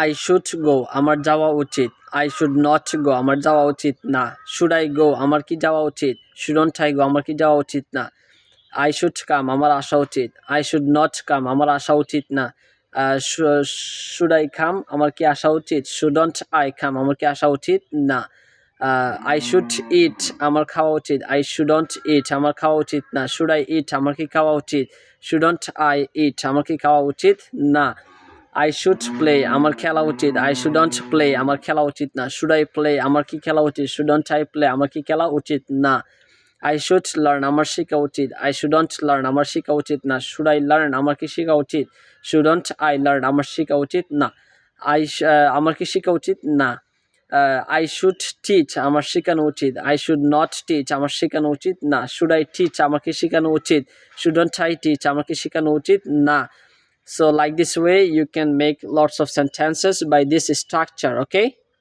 I should go আমার যাওয়া উচিত। আই শুড নট গো আমার যাওয়া উচিত না। শুড আই গো আমার কি যাওয়া উচিত। শুডন্ট আই গো আমার কি যাওয়া উচিত না। আই শুড কাম আমার আসা উচিত। আই শুড নট কাম আমার আসা উচিত না। শুড আই কাম আমার কি আসা উচিত। শুডন্ট আই কাম আমার কি আসা উচিত না। আই শুড ইট আমার খাওয়া উচিত। আই শুডন্ট ইট আমার খাওয়া উচিত না। শুড আই ইট আমার কি খাওয়া উচিত। শুডন্ট আই ইট আমার কি খাওয়া উচিত না। আই শুড প্লে আমার খেলা উচিত। আই শুডন্ট প্লে আমার খেলা উচিত না। শুড আই প্লে আমার কি খেলা উচিত। শুডন্ট আই প্লে আমার কি খেলা উচিত না। আই শুড লার্ন আমার শেখা উচিত। আই শুডন্ট লার্ন আমার শেখা উচিত না। শুড আই লার্ন আমার কি শেখা উচিত। শুডন্ট আই লার্ন আমার শেখা উচিত না। আমার কি শেখা উচিত না। আই শুড টিচ আমার শেখানো উচিত। আই শুড নট টিচ আমার শেখানো উচিত না। শুড আই টিচ আমাকে শেখানো উচিত। শুডন্ট আই টিচ আমাকে শেখানো উচিত না। So like this way you can make lots of sentences by this structure, okay?